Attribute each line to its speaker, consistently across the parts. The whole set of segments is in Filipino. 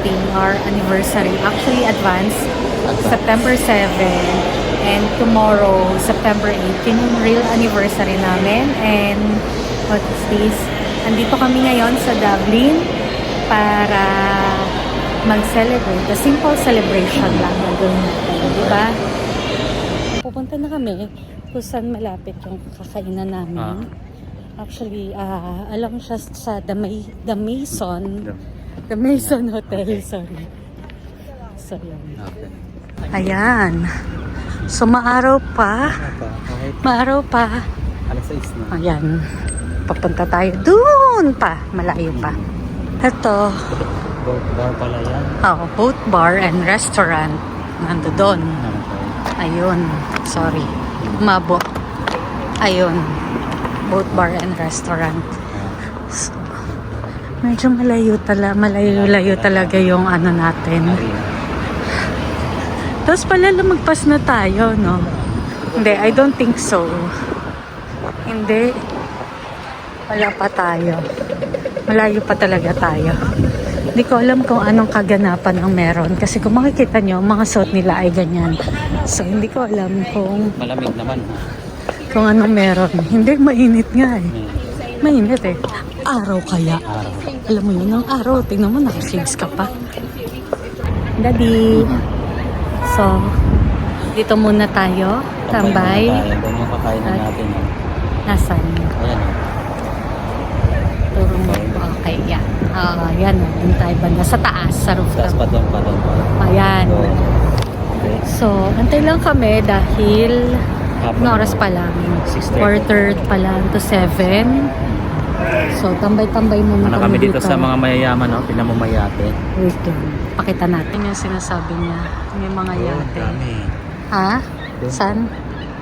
Speaker 1: celebrating our anniversary. Actually, advanced. September 7. And tomorrow, September 8. Yun yung real anniversary namin. And what is this? Andito kami ngayon sa Dublin para mag-celebrate. A simple celebration lang na gawin natin. Diba? Pupunta na kami kung saan malapit yung kakainan namin. Actually, alam siya sa The Mason Hotel, sorry. So, yun. Ayan. So, maaraw pa.
Speaker 2: Alas 6 na.
Speaker 1: Ayan. Papunta tayo doon pa. Malayo pa. Ito.
Speaker 2: Boat bar pala yan.
Speaker 1: Boat bar and restaurant. Nando doon. Ayun. Sorry. Mabo. Ayun. Boat bar and restaurant. So, medyo malayo talaga yung ano natin. Tapos pala lumagpas na tayo, no? Hindi, I don't think so. Hindi. Wala pa tayo. Malayo pa talaga tayo. Hindi ko alam kung anong kaganapan ang meron. Kasi kung makikita nyo, mga suot nila ay ganyan. So, hindi ko alam kung...
Speaker 2: Malamig naman.
Speaker 1: Kung anong meron. Hindi, mainit nga eh. Mainit eh. Araw kaya. Alam mo yun, ang araw. Tingnan mo, naka-shades ka pa. Daddy. So, dito muna tayo. Tambay.
Speaker 2: Doon yung kakainan natin.
Speaker 1: Nasaan?
Speaker 2: Ayan.
Speaker 1: Turong okay, yan. Yan. Doon tayo banda. Sa taas, sa rooftop.
Speaker 2: Pa doon.
Speaker 1: Ayan.
Speaker 2: Okay.
Speaker 1: So, antay lang kami dahil oras pa lang. 4:30 pa lang to 7. So, tambay-tambay muna
Speaker 2: kami dito sa mga mayayaman, no? Pinamumayate.
Speaker 1: Wait lang. Pakita natin yung sinasabi niya. May mga yate. Ha? Saan?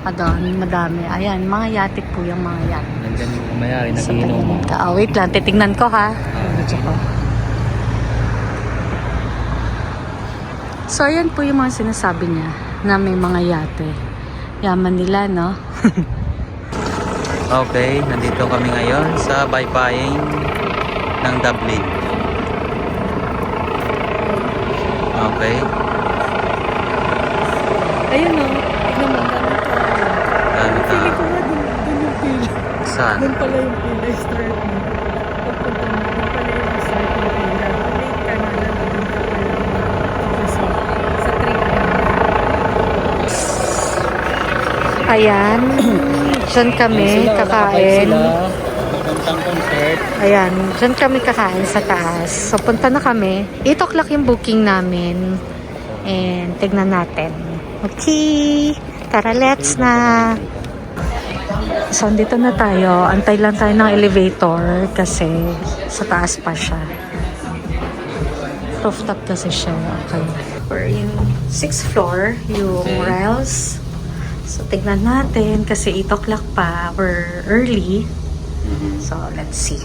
Speaker 1: Madami. Ayan, mga yate po yung mga yate.
Speaker 2: Nandyan yung umayari, nag-iinom.
Speaker 1: Wait lang, titignan ko ha. So, ayan po yung mga sinasabi niya na may mga yate. Yaman nila, no?
Speaker 2: Okay, nandito kami ngayon sa baybaying ng Dublin. Okay.
Speaker 1: Ayun o, tignan mo,
Speaker 2: Dami ka.
Speaker 1: Pili ko nga, dun yung pila.
Speaker 2: Saan?
Speaker 1: Dun pala yung pila, start mo. Pagpunta mo, dun pala yung start yung pila. Wait ka na lang, dun ka pala. Kasi, sa 3. Ayan. Diyan kami kakain. Ayan, diyan kami kakain sa taas. So, punta na kami. 8 o'clock yung booking namin. And, tignan natin. Okay. Tara, let's na. So, dito na tayo. Antay lang tayo ng elevator kasi sa taas pa siya. Rooftop kasi siya. Okay. We're in 6th floor, yung rails. So, tignan natin kasi 8 o'clock pa. We're early. So, let's see.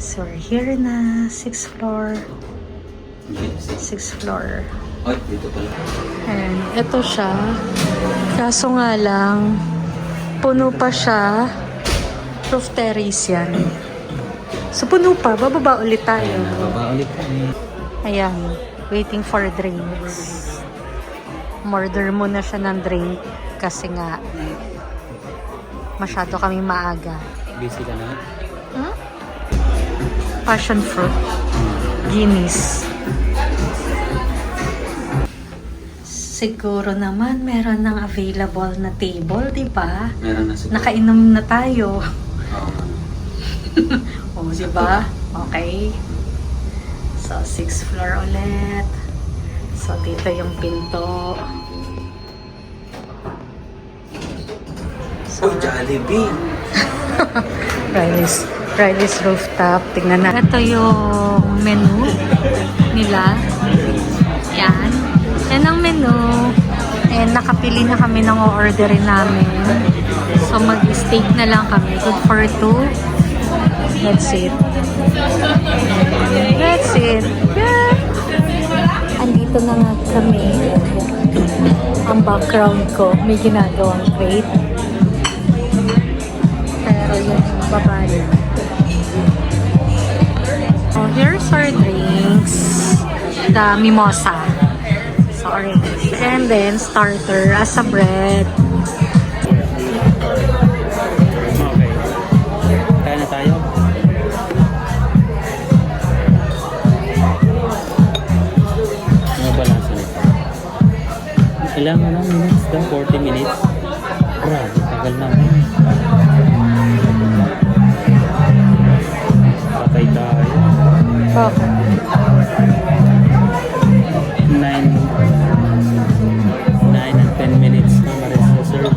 Speaker 1: So, we're here na 6th floor. 6th floor.
Speaker 2: Dito pala.
Speaker 1: And ito siya. Kaso nga lang, puno pa siya. Roof terrace yan. So, puno pa. Bababa ulit tayo.
Speaker 2: Baba ulit kami.
Speaker 1: Ayan. Waiting for drinks. Order muna siya ng drink kasi nga masyado kami maaga.
Speaker 2: Busy ka na?
Speaker 1: Passion fruit. Guinness. Siguro naman meron ng available na table, di ba?
Speaker 2: Meron na siguro.
Speaker 1: Nakainom na tayo. Oh, di ba? Okay. So, 6th floor ulit. So, dito yung pinto.
Speaker 2: Oh, Jollibee!
Speaker 1: Riley's rooftop. Tingnan na. Ito yung menu nila. Yan. Yan ang menu. And nakapili na kami ng o-orderin namin. So, mag-steak na lang kami. Good for 2. That's it. That's it. Yeah. Andito na nga kami. Ang background ko, may ginagawang crate. Pero yung babae. So here's our drinks. The mimosa. So orange. And then starter as a bread.
Speaker 2: Okay. Kaya na tayo. Ano balance nito? Kailangan lang minutes daw, 40 minutes. Grabe, tagal naman. Patay tayo.
Speaker 1: Okay.
Speaker 2: 9 and 10 minutes na ma-rest reserve.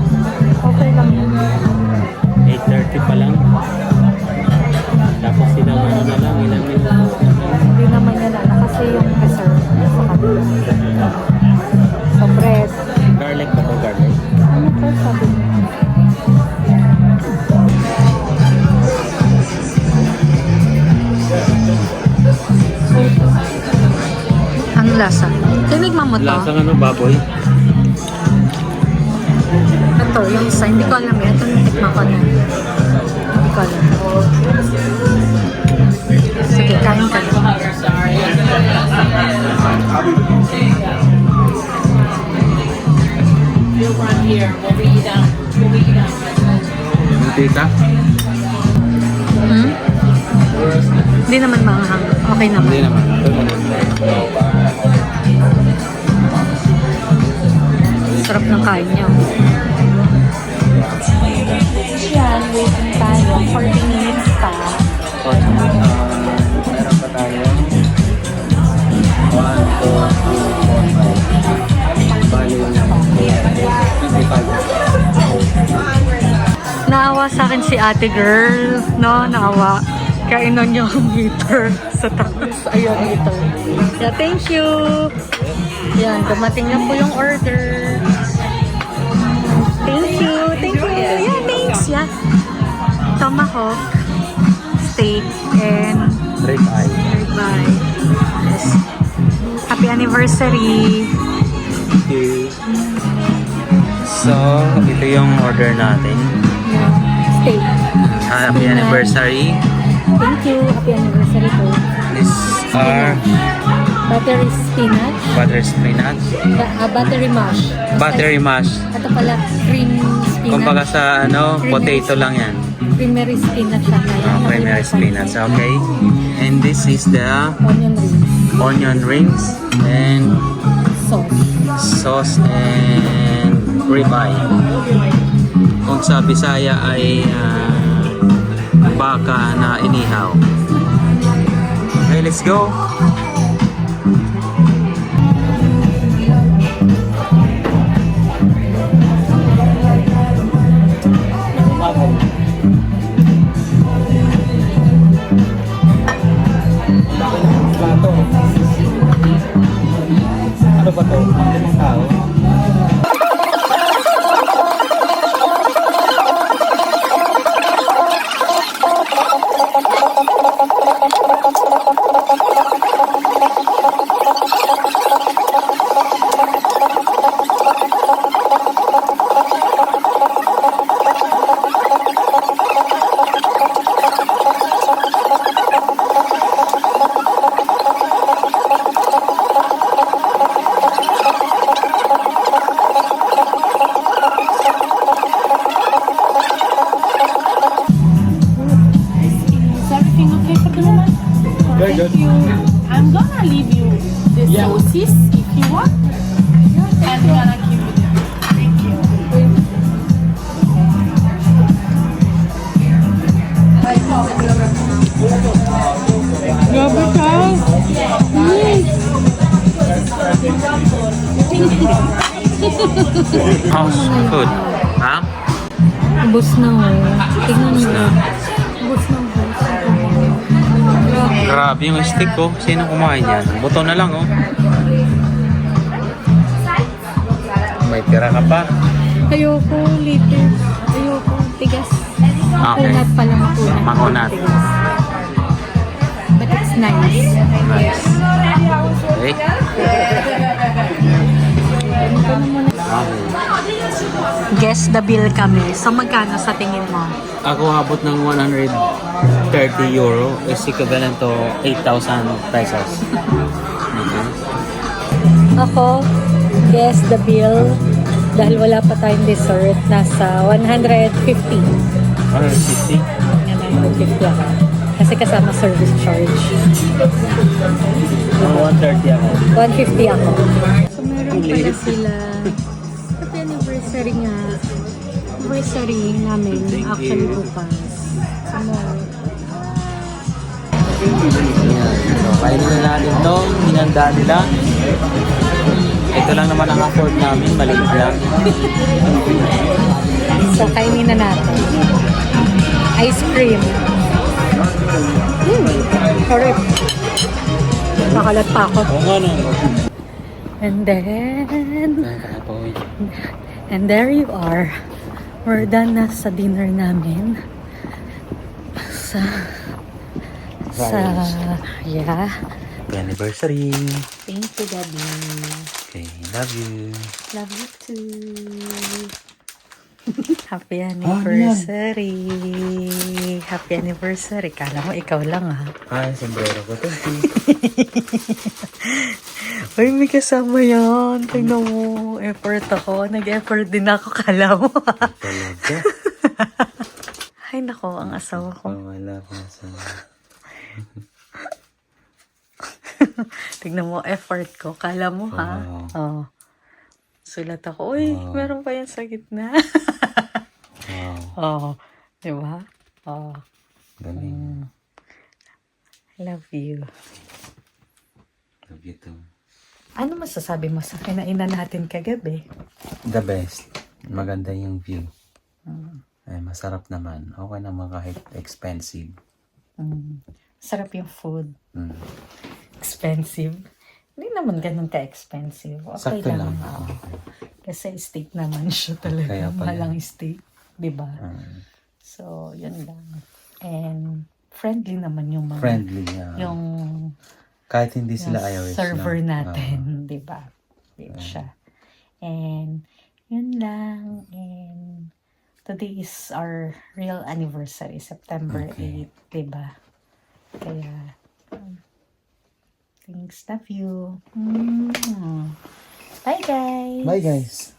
Speaker 1: Okay lang yun.
Speaker 2: 8:30 pa lang. Tapos ilang ano na lang, ilang minuto.
Speaker 1: Hindi naman yan kasi yung reserve sa kabila. So bread.
Speaker 2: Garlic ba ito? Garlic?
Speaker 1: Ano po sabi niyo? Ang lasa. Tinigman mo to?
Speaker 2: Lasang ano, baboy?
Speaker 1: Ito, yung isa. Hindi ko alam yan. Ito natikman ko na. Hindi ko alam. Sige, kain ka.
Speaker 2: Hindi ka?
Speaker 1: Hmm? Hindi naman maanghang. Okay naman.
Speaker 2: Hindi naman.
Speaker 1: Sarap ng kain niya. Yan, waiting tayo. 40 minutes pa.
Speaker 2: Meron pa tayo. 1, 2, 3, 4, 5.
Speaker 1: Naawa sa akin si ate girl. No, naawa. Kainan niya ang heater sa taas. Ayun, heater. Yeah, thank you. Yan, dumating na po yung order. Thank you. Thank you. Yeah, thanks. Yeah. Tomahawk, steak, and
Speaker 2: Ribeye.
Speaker 1: ribeye. Yes. Happy anniversary.
Speaker 2: Okay. So, ito yung order natin.
Speaker 1: Yeah. Steak.
Speaker 2: Happy anniversary.
Speaker 1: Thank you. Happy anniversary po.
Speaker 2: These are
Speaker 1: Buttery spinach.
Speaker 2: butter spinach,
Speaker 1: Buttery mash.
Speaker 2: buttery mash.
Speaker 1: Ito pala, cream spinach.
Speaker 2: Kumbaga sa ano, potato lang yan.
Speaker 1: Creamery spinach siya.
Speaker 2: Oh, primary spinach. Okay. And this is the
Speaker 1: Onion rings.
Speaker 2: onion rings and
Speaker 1: Sauce.
Speaker 2: sauce and ribeye. Kung sa Bisaya ay baka na inihaw. Okay, let's go. Ano ba to? Tao?
Speaker 3: Is everything okay for the moment?
Speaker 2: Very good.
Speaker 3: Thank you. I'm gonna leave you the sauces if you want. And I'm gonna give you them. Thank you. Grabe ka.
Speaker 2: House food. Ha?
Speaker 1: Ubus na oh. Tingnan
Speaker 2: Ubus
Speaker 1: mo.
Speaker 2: na.
Speaker 1: Ubus na ubus.
Speaker 2: Grabe yung stick ko. Sino kumain yan? Buto na lang oh. May tira ka pa.
Speaker 1: Ayoko, little. Ayoko, tigas.
Speaker 2: Okay.
Speaker 1: Makunat pala, makunat.
Speaker 2: Makunat.
Speaker 1: Tigas. But it's nice.
Speaker 2: Nice. Okay. Okay.
Speaker 1: Guess the bill kami. So magkano sa tingin mo?
Speaker 2: Ako abot ng 100. 30 euro is equivalent to 8,000 pesos. Okay.
Speaker 1: Ako, guess the bill, dahil wala pa tayong dessert, nasa 150.
Speaker 2: 150.
Speaker 1: 150 ako. Kasi kasama service charge.
Speaker 2: 130 ako.
Speaker 1: 150 ako. So, meron pala sila. Happy anniversary nga. Anniversary namin. Actually, bukas. Tomorrow.
Speaker 2: So, kainin na natin itong hinanda nila. Ito lang naman ang afford namin, maliit lang.
Speaker 1: So, kainin na natin. Ice cream. Sorry. Nakalat pa ako.
Speaker 2: Oo nga no.
Speaker 1: And then,
Speaker 2: Nakakapoy.
Speaker 1: and there you are. We're done na sa dinner namin. Yeah.
Speaker 2: Happy anniversary.
Speaker 1: Thank you, Daddy.
Speaker 2: Okay, love you.
Speaker 1: Love you too. Happy anniversary. Happy anniversary. Kala mo ikaw lang ha.
Speaker 2: Ay, sombrero ko. Thank you.
Speaker 1: Uy, may kasama yan. Tingnan mo. Effort ako. Nag-effort din ako. Kala mo.
Speaker 2: Talaga.
Speaker 1: Ay, nako. Ang asawa ko.
Speaker 2: Oh, wala ko sa...
Speaker 1: Tingnan mo, effort ko. Kala mo, ha?
Speaker 2: Wow.
Speaker 1: Oh. Sulat ako. Uy,
Speaker 2: Wow.
Speaker 1: meron pa yan sa gitna.
Speaker 2: Wow.
Speaker 1: Oh. Diba? Oh.
Speaker 2: Galing.
Speaker 1: Love you.
Speaker 2: Love you too.
Speaker 1: Ano masasabi mo sa kinainan natin kagabi?
Speaker 2: The best. Maganda yung view. Ay, masarap naman. Okay naman kahit expensive.
Speaker 1: Sarap yung food.
Speaker 2: Mm.
Speaker 1: Expensive. Hindi naman ganun ka-expensive. Okay
Speaker 2: Sakto
Speaker 1: lang.
Speaker 2: lang.
Speaker 1: Oo. Kasi steak naman siya talaga.
Speaker 2: Kaya pala.
Speaker 1: Mahalang steak. Diba? So, yun lang. And friendly naman yung mga...
Speaker 2: Friendly.
Speaker 1: Yung
Speaker 2: kahit hindi sila
Speaker 1: yung
Speaker 2: Irish.
Speaker 1: server
Speaker 2: no?
Speaker 1: natin. Diba? Yun siya. And yun lang. And today is our real anniversary. September
Speaker 2: Okay.
Speaker 1: 8. Diba? Kaya... thanks. Love you. Bye, guys.
Speaker 2: Bye guys.